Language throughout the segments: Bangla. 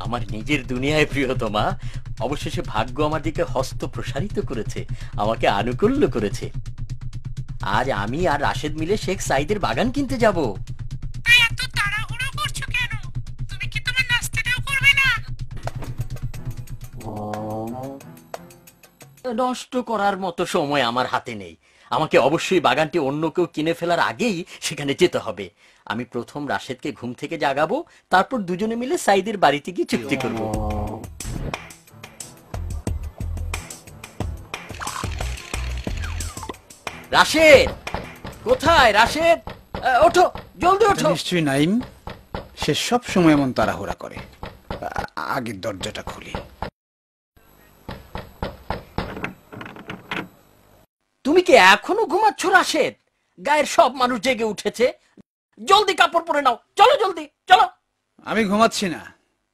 আমার নিজের দুনিয়ায় প্রিয়তমা, অবশেষে ভাগ্য আমার দিকে হস্ত প্রসারিত করেছে, আমাকে আনুকূল্য করেছে। আজ আমি আর রাশেদ মিলে শেখ সাইদের বাগান কিনতে যাব। এত তাড়াহুড়ো করছো কেন? তুমি কি তোমার নাস্তাটাও করবে না? নষ্ট করার মতো সময় আমার হাতে নেই। আমাকে অবশ্যই বাগানটি অন্য কেউ কিনে ফেলার আগেই সেখানে যেতে হবে। আমি প্রথম রাশেদকে ঘুম থেকে জাগাবো, তারপর দুজনে মিলে সাইদের বাড়িতে গিয়ে চুক্তি করব। রাশেদ কোথায়? রাশেদ, ওঠো, জলদি ওঠো। নিশ্চয়ই নাইম, সে সব সময় এমন তাড়াহুড়া করে। আগের দরজাটা খুলি। তুমি কি এখনো ঘুমাচ্ছ রাশেদ? গায়ের সব মানুষ জেগে উঠেছে, জলদি কাপড় পরে নাও, চলো জলদি চলো। আমি ঘুমাচ্ছি না,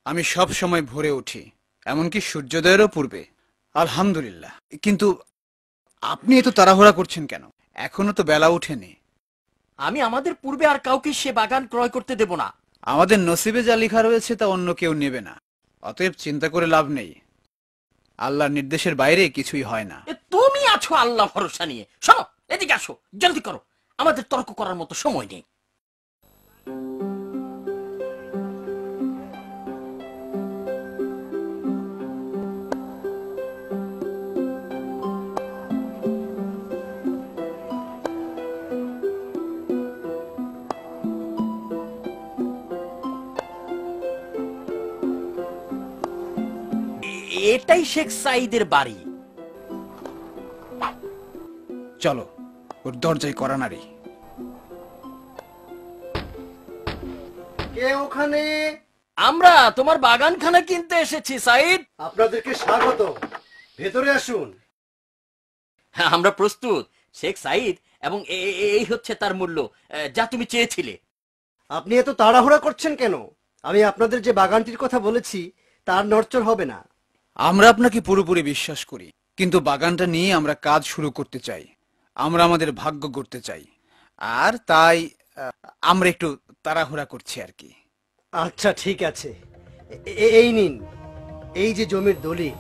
আমি সব সময় ভোরে উঠি, এমনকি সূর্যোদয়েরও পূর্বে। আলহামদুলিল্লাহ। কিন্তু আপনি এত তাড়াহুড়া করছেন কেন? এখনো তো বেলা উঠেনি। আমি আমাদের পূর্বে আর কাউকে সে বাগান ক্রয় করতে দেব না। আমাদের নসিবে যা লেখা রয়েছে তা অন্য কেউ নেবে না, অতএব চিন্তা করে লাভ নেই। আল্লাহর নির্দেশের বাইরে কিছুই হয় না। তুমি আছো আল্লাহ ভরসা নিয়ে। শোনো, এদিকে আসো, জলদি করো, আমাদের তর্ক করার মতো সময় নেই। এটাই শেখ সাইদের বাড়ি। চলো, ওর দরজায় করা নাড়ি। কে ওখানে? আমরা তোমার বাগানখানা কিনতে এসেছি সাইদ। আপনাদেরকে স্বাগত, ভেতরে আসুন। হ্যাঁ, আমরা প্রস্তুত শেখ সাইদ, এবং এই হচ্ছে তার মূল্য, যা তুমি চেয়েছিলে। আপনি এত তাড়াহুড়া করছেন কেন? আমি আপনাদের যে বাগানটির কথা বলেছি তার নড়চড় হবে না। আমরা আপনাকে পুরোপুরি বিশ্বাস করি, কিন্তু বাগানটা নিয়ে আমরা কাজ শুরু করতে চাই। আমরা আমাদের ভাগ্য গড়তে চাই, আর তাই আমরা একটু তাড়াহুড়া করছি আর কি। আচ্ছা ঠিক আছে, এই নিন, এই যে জমির দলিল।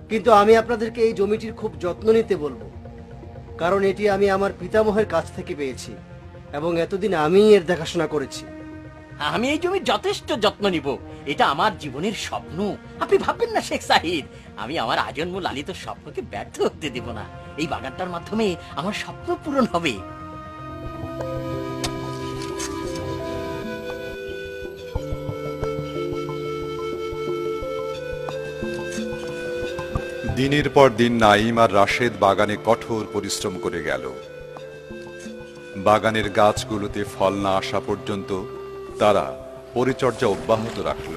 কিন্তু আমি আপনাদেরকে এই জমিটির খুব যত্ন নিতে বলবো, কারণ এটি আমি আমার পিতামহের কাছ থেকে পেয়েছি এবং এতদিন আমি এর দেখাশোনা করেছি। আমি এই জমির যথেষ্ট যত্ন নিব, এটা আমার জীবনের স্বপ্ন। আপনি ভাববেন না শেখ সাহিদ, আমি আমার আজন্ম লালিত স্বপ্নকে ব্যর্থ হতে দেব না। এই বাগানটার মাধ্যমে আমার স্বপ্ন পূরণ হবে। দিনের পর দিন নাইম আর রাশেদ বাগানে কঠোর পরিশ্রম করে গেল। বাগানের গাছগুলোতে ফল না আসা পর্যন্ত তারা পরিচর্যা অব্যাহত রাখল।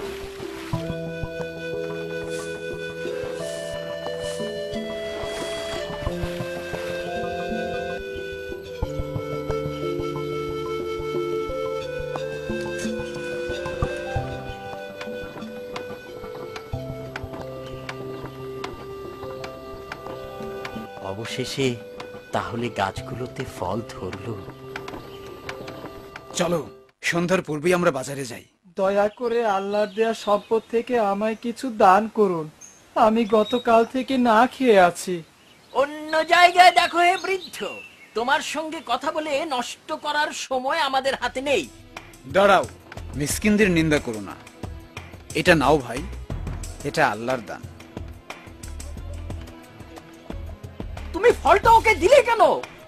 অবশেষে তাহলে গাছগুলোতে ফল ধরলো। চলো, সন্ধ্যার পূর্বেই আমরা বাজারে যাই। দয়া করে আল্লাহর দেয়া সম্পদ থেকে আমায় কিছু দান করুন, আমি গতকাল থেকে না খেয়ে আছি। অন্য জায়গায় দেখো হে বৃদ্ধ, তোমার সঙ্গে কথা বলে নষ্ট করার সময় আমাদের হাতে নেই। দাঁড়াও, মিসকিনদের নিন্দা করো না। এটা নাও ভাই, এটা আল্লাহর দান। তুমি ফলটা ওকে দিলে কেন?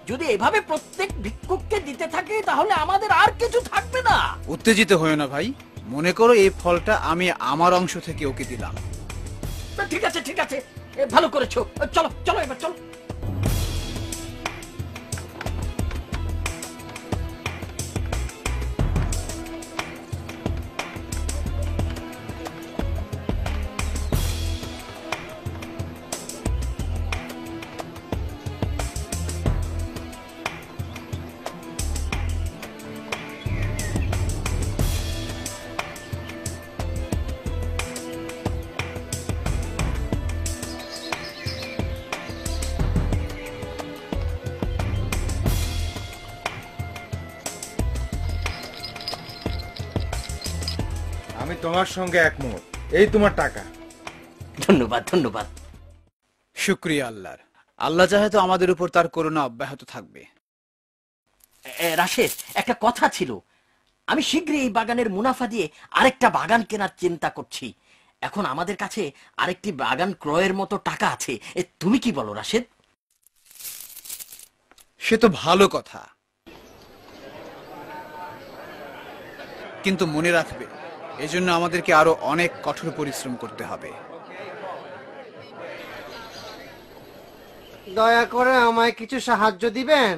যদি এভাবে প্রত্যেক ভিক্ষুককে দিতে থাকে তাহলে আমাদের আর কিছু থাকবে না। উত্তেজিত হয়েও না ভাই, মনে করো এই ফলটা আমি আমার অংশ থেকে ওকে দিলাম। ঠিক আছে ঠিক আছে, ভালো করেছো। চলো চলো, এবার চলো। তোমার সঙ্গে একমত। এই তোমার টাকা। ধন্যবাদ ধন্যবাদ। শুক্রিয়া আল্লাহর। আল্লাহ চাহে তো আমাদের উপর তার করুণা অব্যাহত থাকবে। রাশেদ, একটা কথা ছিল। আমি শীঘ্রই এই বাগানের মুনাফা দিয়ে আরেকটা বাগান কেনার চিন্তা করছি। এখন আমাদের কাছে আরেকটি বাগান ক্রয়ের মতো টাকা আছে। তুমি কি বলো রাশেদ? সে তো ভালো কথা, কিন্তু মনে রাখবে এজন্য আমাদেরকে আরো অনেক কঠোর পরিশ্রম করতে হবে। দয়া করে আমায় কিছু সাহায্য দিবেন,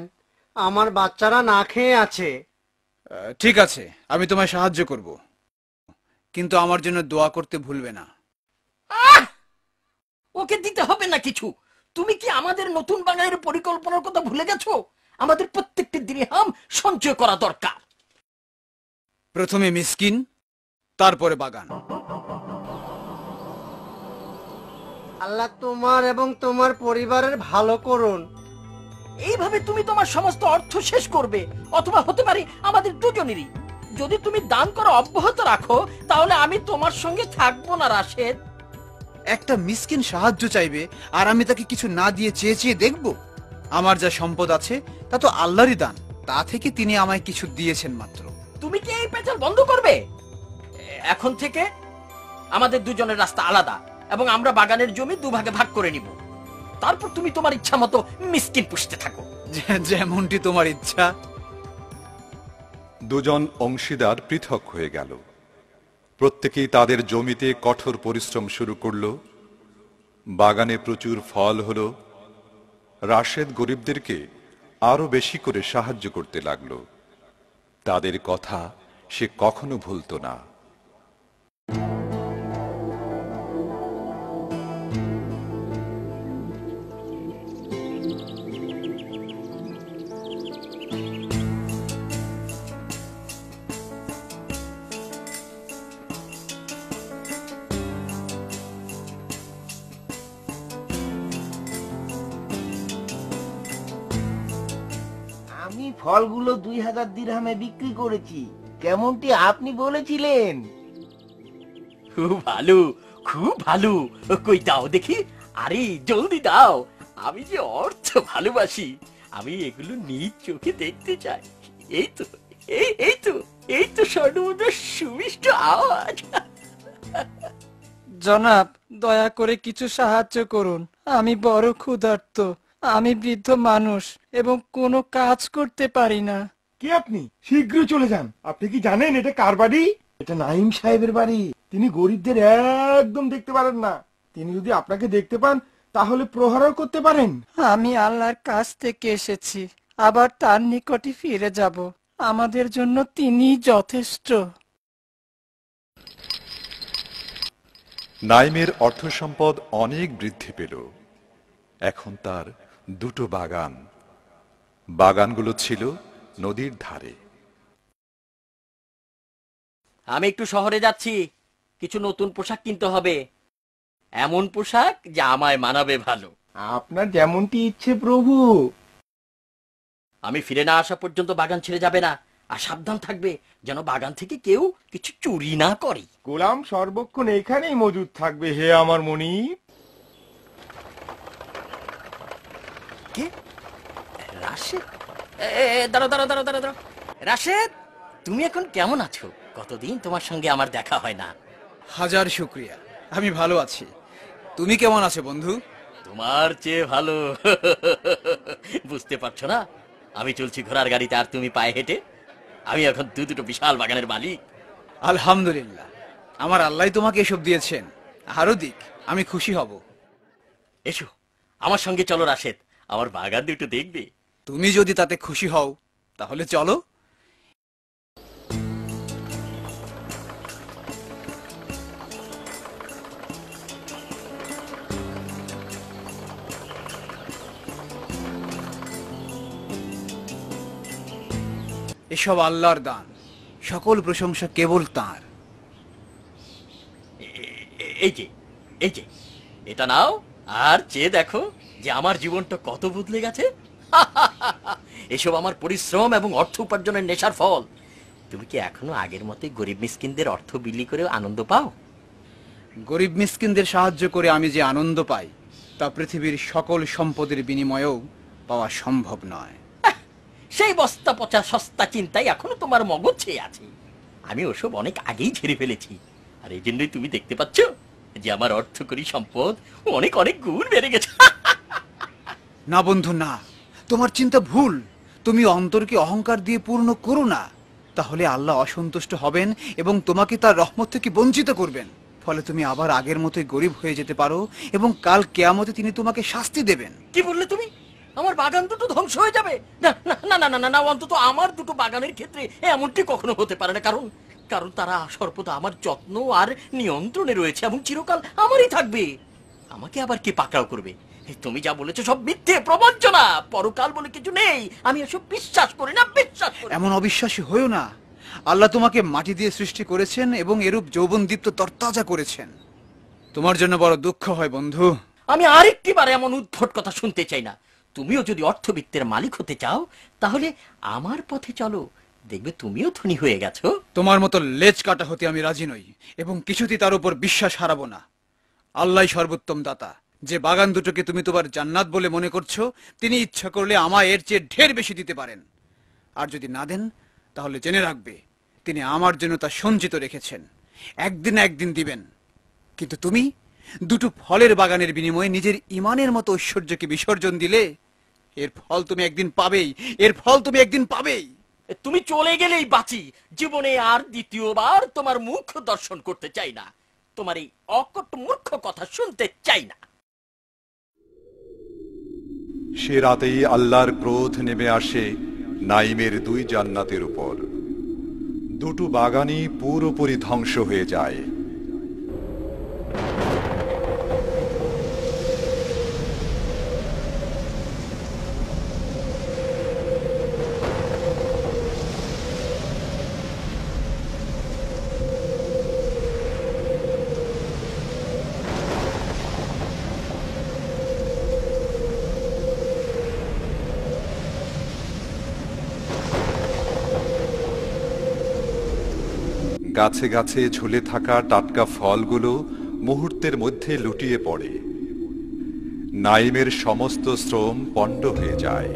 আমার বাচ্চারা না খেয়ে আছে। ঠিক আছে, আমি তোমায় সাহায্য করব, কিন্তু আমার জন্য দোয়া করতে ভুলবে না। ওকে দিতে হবে না কিছু। তুমি কি আমাদের নতুন বাগানের পরিকল্পনার কথা ভুলে গেছো? আমাদের প্রত্যেকটি দিরহাম সঞ্চয় করা দরকার। প্রথমে মিসকিন, তারপরে বাগান। আল্লাহ তোমার এবং তোমার পরিবারের ভালো করুন। এইভাবে তুমি তোমার সমস্ত অর্থ শেষ করবে, অথবা হতে পারে আমাদের দুজনেরই। যদি তুমি দান করা অব্যাহত রাখো তাহলে আমি তোমার সঙ্গে থাকবো না রাশেদ। একটা মিসকিন সাহায্য চাইবে আর আমি তাকে কিছু না দিয়ে চেয়ে চেয়ে দেখব? আমার যা সম্পদ আছে তা তো আল্লাহরই দান, তা থেকে তিনি আমায় কিছু দিয়েছেন মাত্র। তুমি কি এই পেঁচাল বন্ধ করবে? এখন থেকে আমাদের দুজনের রাস্তা আলাদা এবং আমরা বাগানের জমি দুভাগে ভাগ করে নিব। তারপর তুমি তোমার ইচ্ছা মতো মিসকিন পুষতে থাকো। যেমনটি তোমার ইচ্ছা। দুজন অংশীদার পৃথক হয়ে গেল। প্রত্যেকেই তাদের জমিতে কঠোর পরিশ্রম শুরু করল। বাগানে প্রচুর ফল হলো। রাশেদ গরিবদেরকে আরো বেশি করে সাহায্য করতে লাগলো। তাদের কথা সে কখনো ভুলতো না। আমি ফলগুলো 2000 দিরহামে বিক্রি করেছি, কেমনটি আপনি বলেছিলেন। খুব ভালো, খুব ভালো। কই দাও দেখি। আরে জলদি দাও, আমি যে অর্থ ভালোবাসি। আমি এগুলো নিজ চোখে দেখতে চাই। এই তো এই তো স্বর্ণমুদ্রার সুমিষ্ট আওয়াজ। জনাব, দয়া করে কিছু সাহায্য করুন। আমি বড় ক্ষুধার্ত। আমি বৃদ্ধ মানুষ এবং কোনো কাজ করতে পারি না। কে আপনি? শীঘ্রই চলে যান। আপনি কি জানেন এটা কার বাড়ি? এটা নাইম সাহেবের বাড়ি। তিনি গরিবদের একদম দেখতে পারেন না। তিনি যদি আপনাকে দেখতে পান তাহলে প্রহারও করতে পারেন। আমি আল্লাহর কাছ থেকে এসেছি, আবার তার নিকটে ফিরে যাব। আমাদের জন্য তিনি যথেষ্ট। নাইমের অর্থ সম্পদ অনেক বৃদ্ধি পেল। এখন তার দুটো বাগান। বাগানগুলো ছিল নদীর ধারে। আমি একটু শহরে যাচ্ছি, কিছু নতুন পোশাক কিনতে হবে। এমন পোশাক যা আমায় মানাবে ভালো। আপনার যেমনটি ইচ্ছে প্রভু। আমি ফিরে না আসা পর্যন্ত বাগান ছেড়ে যাবে না, আর সাবধান থাকবে যেন বাগান থেকে কেউ কিছু চুরি না করে। গোলাম সর্বক্ষণ এখানেই মজুদ থাকবে। হে আমার মনি। কে? রাশেদ? দাঁড়াও। রাশেদ, তুমি এখন কেমন আছো? কতদিন তোমার সঙ্গে আমার দেখা হয় না। হাজার শুক্রিয়া, আমি ভালো আছি। তুমি কেমন আছো বন্ধু? তোমার চেয়ে ভালো। বুঝতে পারছো না, আমি চলছি ঘোড়ার গাড়িতে আর তুমি পায়ে হেঁটে। আমি এখন দুটো বিশাল বাগানের মালিক। আলহামদুলিল্লাহ, আমার আল্লাহ তোমাকে এসব দিয়েছেন, আরো দিক, আমি খুশি হব। এসো আমার সঙ্গে চলো রাশেদ, আমার বাগান দুটো দেখবে। তুমি যদি তাতে খুশি হও তাহলে চলো। এসব আল্লাহর দান, সকল প্রশংসা কেবল তাঁর। এই যে এটা নাও আর চেয়ে দেখো যে আমার জীবনটা কত বদলে গেছে। এসব আমার পরিশ্রম এবং অর্থ উপার্জনের নেশার ফল। তুমি কি এখনো আগের মতোই গরিব মিসকিনদের অর্থ বিলি করে আনন্দ পাও? গরিব মিসকিনদের সাহায্য করে আমি যে আনন্দ পাই তা পৃথিবীর সকল সম্পদের বিনিময়েও পাওয়া সম্ভব নয়। সেই বস্তা পচা সস্তা চিন্তাই এখনো তোমার মগজে আছে। আমি ওসব অনেক আগেই ছেড়ে ফেলেছি। আর এই জন্যই তুমি দেখতে পাচ্ছ যে আমার অর্থকরী সম্পদ অনেক অনেক গুণ বেড়ে গেছে। না বন্ধু, না, তোমার চিন্তা ভুল। তুমি অন্তরকে অহংকার দিয়ে পূর্ণ করো না, তাহলে আল্লাহ অসন্তুষ্ট হবেন এবং তোমাকে তার রহমত থেকে বঞ্চিত করবেন। ফলে তুমি আবার আগের মতোই গরিব হয়ে যেতে পারো এবং কাল কিয়ামতে তিনি তোমাকে শাস্তি দেবেন। কি বললে তুমি? আমার বাগান দুটো ধ্বংস হয়ে যাবে? না না না না না না, অন্তত আমার দুটো বাগানের ক্ষেত্রে এমনটি কখনো হতে পারে না। কারণ কারণ তারা সর্বদা আমার যত্ন আর নিয়ন্ত্রণে রয়েছে এবং চিরকাল আমারই থাকবে। আমাকে আবার কে পাকড়াও করবে? তুমি যা বলেছো সব মিথ্যে, প্রবঞ্চনা। পরকাল বলে কিছু নেই। আমি এসব বিশ্বাস করি না, বিশ্বাস করি না। এমন অবিশ্বাসী হয়েও না। আল্লাহ তোমাকে মাটি দিয়ে সৃষ্টি করেছেন এবং এরূপ যৌবনদীপ্ত তরতাজা করেছেন। তোমার জন্য বড় দুঃখ হয় বন্ধু। আমি আরেকটি বার এমন উদ্ভট কথা শুনতে চাই না। তুমিও যদি অর্থবিত্তের মালিক হতে চাও তাহলে আমার পথে চলো, দেখবে তুমিও ধনী হয়ে গেছো। তোমার মতো লেজ কাটা হতে আমি রাজি নই এবং কিছুতেই তার উপর বিশ্বাস হারাবো না। আল্লাহই সর্বোত্তম দাতা। যে বাগান দুটোকে তুমি তোমার জান্নাত বলে মনে করছো, তিনি ইচ্ছা করলে আমায় এর চেয়ে ঢের বেশি দিতে পারেন। আর যদি না দেন তাহলে জেনে রাখবে তিনি আমার জন্য তা সঞ্চিত রেখেছেন। একদিন না একদিন দিবেন। কিন্তু তুমি দুটো ফলের বাগানের বিনিময়ে নিজের ইমানের মতো ঐশ্বর্যকে বিসর্জন দিলে এর ফল তুমি একদিন পাবেই, এর ফল তুমি একদিন পাবেই। তুমি চলে গেলেই বাঁচি। জীবনে আর দ্বিতীয়বার তোমার মুখ দর্শন করতে চাই না। তোমার এই অকট মূর্খ কথা শুনতে চাই না। সে রাতেই আল্লাহর ক্রোধ নেমে আসে নাইমের দুই জান্নাতের উপর। দুটো বাগানই পুরোপুরি ধ্বংস হয়ে যায়। গাছে গাছে ঝুলে থাকা টাটকা ফলগুলো মুহূর্তের মধ্যে লুটিয়ে পড়ে। নাইমের সমস্ত শ্রম পণ্ড হয়ে যায়।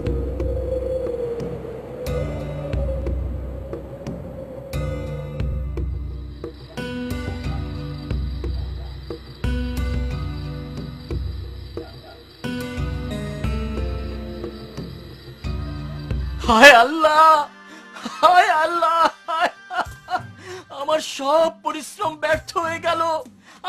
হায় আল্লাহ, হায় আল্লাহ, আমার সব পরিশ্রম ব্যর্থ হয়ে গেল।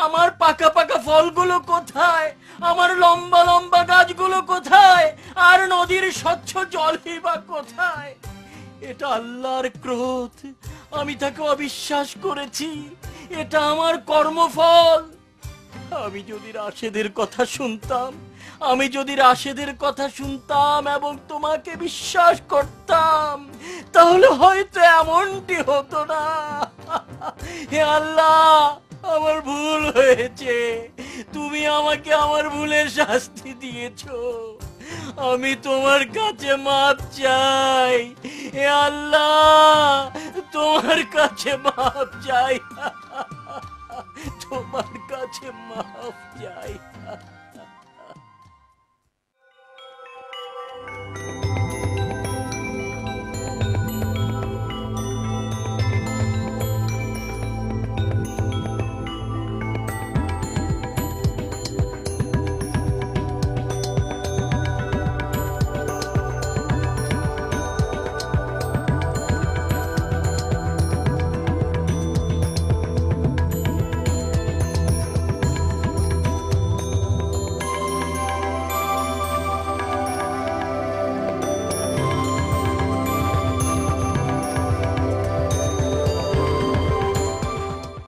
আমার পাকা পাকা ফলগুলো কোথায়? আমার লম্বা লম্বা গাছগুলো কোথায়? আর নদীর স্বচ্ছ জলই বা কোথায়? এটা আল্লাহর ক্রোধ। আমি তাকে অবিশ্বাস করেছি। এটা আমার কর্মফল। আমি যদি রাশেদের কথা শুনতাম, আমি যদি রাশেদের কথা শুনতাম এবং তোমাকে বিশ্বাস করতাম, তাহলে হয়তো এমনটি হতো না। হে আল্লাহ, আমার ভুল হয়েছে। তুমি আমাকে আমার ভুলের শাস্তি দিয়েছো। আমি তোমার কাছে মাপ চাই। হে আল্লাহ, তোমার কাছে মাপ চাই। তোমার কাছে মাপ চাই।